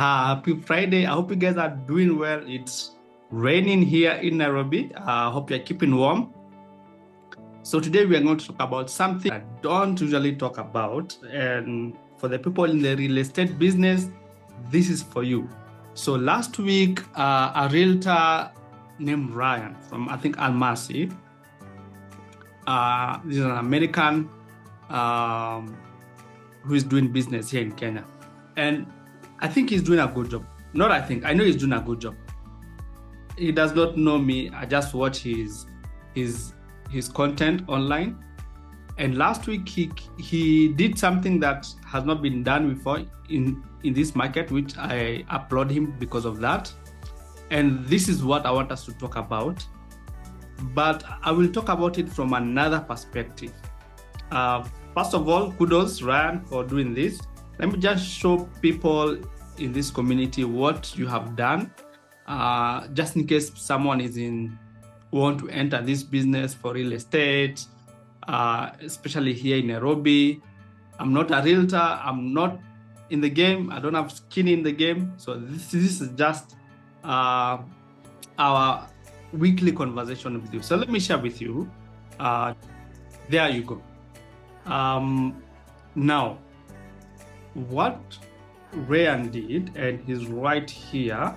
Happy Friday. I hope you guys are doing well. It's raining here in Nairobi. I hope you're keeping warm. So today we are going to talk about something I don't usually talk about. And for the people in the real estate business, this is for you. So last week, a realtor named Ryan from, I think, Almasi, this is an American who is doing business here in Kenya. And I think he's doing a good job. Not I think, I know he's doing a good job. He does not know me. I just watch his content online. And last week he did something that has not been done before in this market, which I applaud him because of that. And this is what I want us to talk about. But I will talk about it from another perspective. First of all, kudos Ryan for doing this. Let me just show people in this community what you have done, just in case someone want to enter this business for real estate, especially here in Nairobi. I'm not a realtor. I'm not in the game. I don't have skin in the game. So this is just our weekly conversation with you. So let me share with you. There you go. Now, what Ryan did, and he's right here,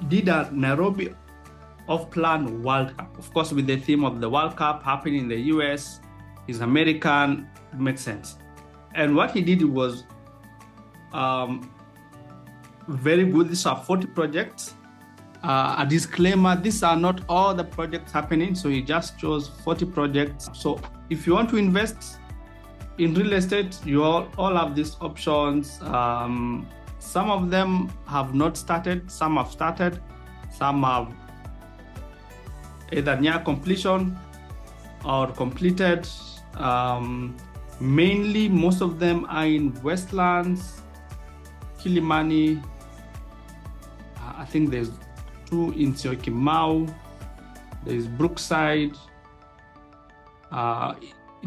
did a Nairobi off-plan World Cup. Of course, with the theme of the World Cup happening in the US, he's American, it makes sense. And what he did was very good. These are 40 projects. A disclaimer, these are not all the projects happening, so he just chose 40 projects. So if you want to invest in real estate, you all have these options. Some of them have not started, some have started, some have either near completion or completed. Mainly, most of them are in Westlands, Kilimani. I think there's 2 in Syokimau, there's Brookside,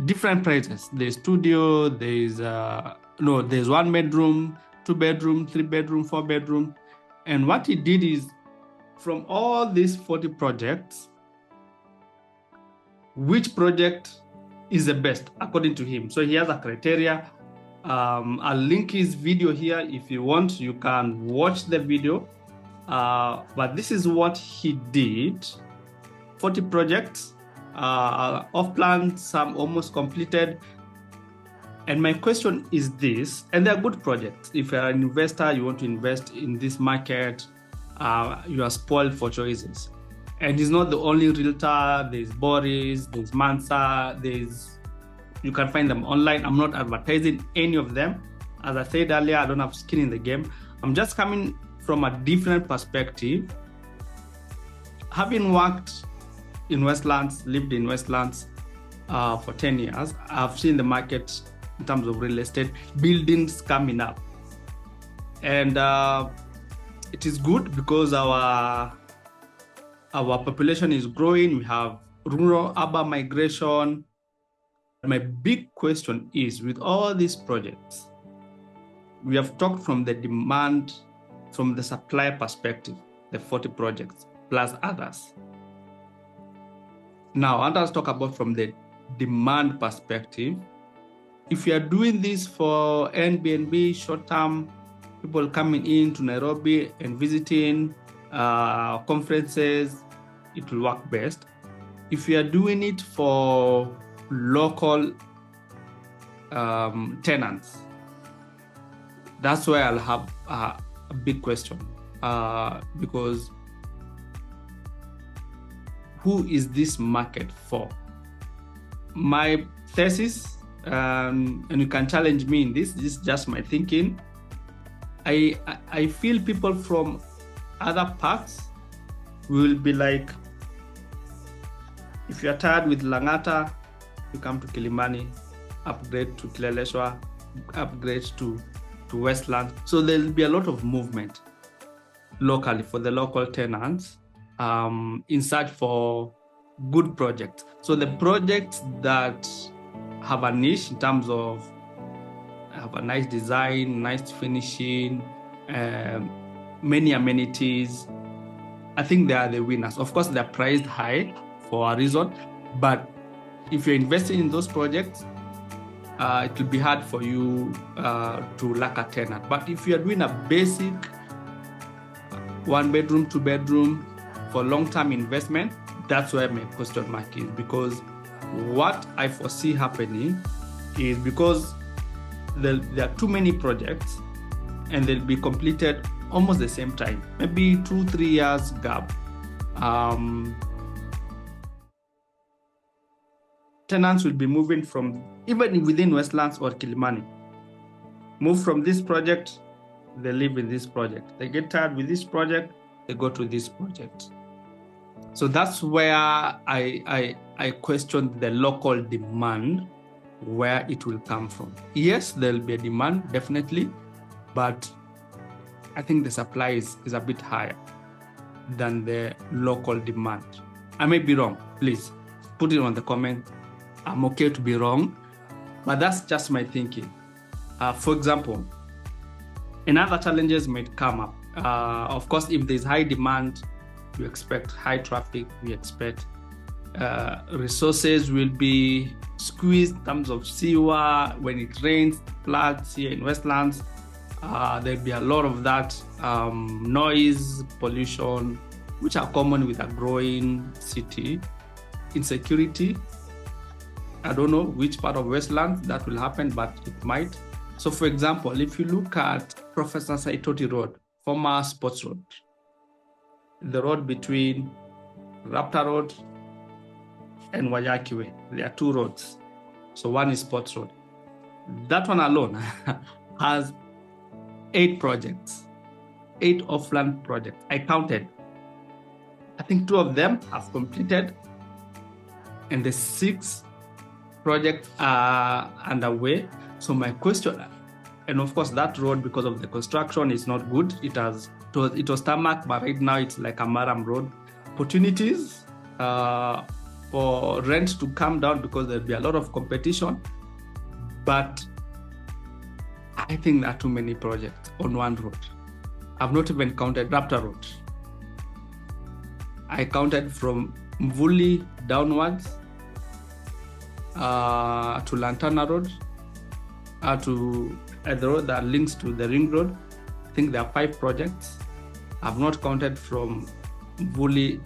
different places. There's studio, there's 1 bedroom, 2 bedroom, 3 bedroom, 4 bedroom. And what he did is, from all these 40 projects, which project is the best according to him? So he has a criteria. I'll link his video here. If you want, you can watch the video. But this is what he did. 40 projects, off plan, some almost completed. And my question is this, and they're good projects. If you're an investor, you want to invest in this market, you are spoiled for choices. And he's not the only realtor. There's Boris, there's Mansa, you can find them online. I'm not advertising any of them. As I said earlier, I don't have skin in the game. I'm just coming from a different perspective. Having worked in Westlands, lived in Westlands for 10 years, I've seen the market in terms of real estate, buildings coming up. And it is good because our population is growing. We have rural-urban migration. My big question is, with all these projects, we have talked from the demand, from the supply perspective, the 40 projects, plus others. Now, I want us to talk about from the demand perspective. If you are doing this for Airbnb, short-term, people coming into Nairobi and visiting conferences, it will work best. If you are doing it for local tenants, that's where I'll have a big question, because who is this market for? My thesis, and you can challenge me in this is just my thinking. I feel people from other parts will be like, if you're tired with Langata, you come to Kilimani, upgrade to Kileleshwa, upgrade to Westland. So there'll be a lot of movement locally for the local tenants in search for good projects. So the projects that have a niche in terms of have a nice design, nice finishing, many amenities. I think they are the winners. Of course, they're priced high for a reason, but if you're investing in those projects, it will be hard for you to lack a tenant. But if you're doing a basic 1 bedroom, 2 bedroom for long-term investment, that's where my question mark is, because what I foresee happening is because there are too many projects and they'll be completed almost the same time, maybe 2-3 years gap. Tenants will be moving from, even within Westlands or Kilimani, move from this project, they live in this project. They get tired with this project, they go to this project. So that's where I question the local demand, where it will come from. Yes, there'll be a demand, definitely, but I think the supply is a bit higher than the local demand. I may be wrong. Please put it on the comment. I'm okay to be wrong, but that's just my thinking. For example, another challenges might come up. Of course, if there's high demand, we expect high traffic, we expect resources will be squeezed in terms of sewer. When it rains, floods here in Westlands, there'll be a lot of that, noise, pollution, which are common with a growing city. Insecurity, I don't know which part of Westlands that will happen, but it might. So for example, if you look at Professor Saitoti Road, former Sports Road, the road between Raptor Road and Wayakiwe, there are 2 roads. So one is Sports Road. That one alone has 8 projects, 8 offline projects. I counted. I think 2 of them have completed, and the 6 projects are underway. So my question, and of course that road, because of the construction, is not good. It was tarmac, but right now it's like a maram road. Opportunities for rent to come down because there'll be a lot of competition, but I think there are too many projects on one road. I've not even counted Raptor Road. I counted from Mvuli downwards to Lantana Road, to the road that links to the Ring Road. I think there are 5 projects. I've not counted from Mvuli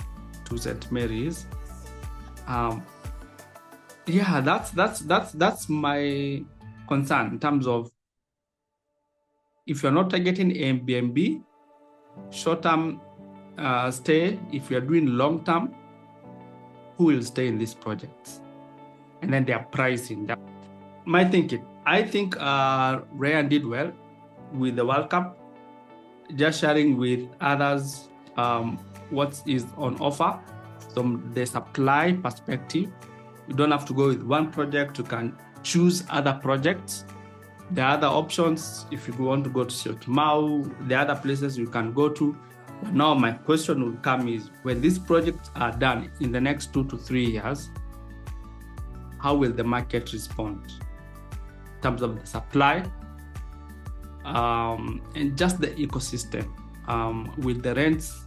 to St. Mary's. Yeah, that's my concern in terms of, if you're not targeting Airbnb, short-term stay, if you're doing long-term, who will stay in these projects? And then their pricing. My thinking, I think Ryan did well with the World Cup, just sharing with others what is on offer from the supply perspective. You don't have to go with one project, you can choose other projects. There are other options if you want to go to Syokimau, there are other places you can go to. But now my question will come is, when these projects are done in the next 2 to 3 years, how will the market respond in terms of the supply and just the ecosystem? Will the rents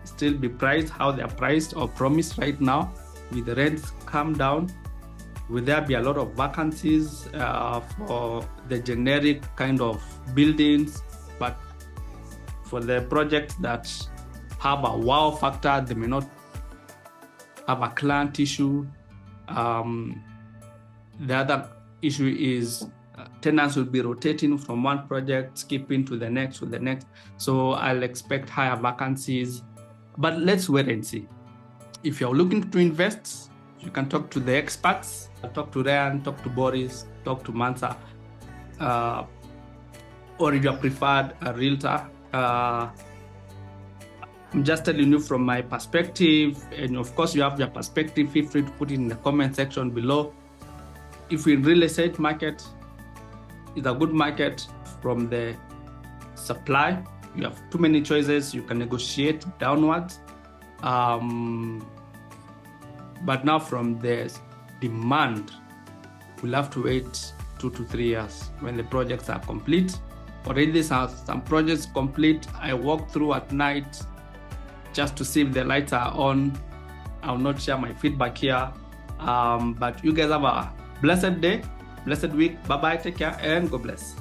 still be priced how they are priced or promised right now? Will the rents come down? Will there be a lot of vacancies for the generic kind of buildings? But for the projects that have a wow factor, they may not have a client issue. The other issue is tenants will be rotating from one project, skipping to the next, So I'll expect higher vacancies. But let's wait and see. If you're looking to invest, you can talk to the experts. Talk to Ryan, talk to Boris, talk to Mansa, or if you preferred a realtor. I'm just telling you from my perspective, and of course you have your perspective. Feel free to put it in the comment section below. If in real estate market is a good market from the supply, you have too many choices, you can negotiate downwards. But now from the demand, we'll have to wait 2 to 3 years when the projects are complete. Already some projects complete. I walk through at night just to see if the lights are on. I'll not share my feedback here. But you guys have a blessed day, blessed week. Bye-bye, take care, and God bless.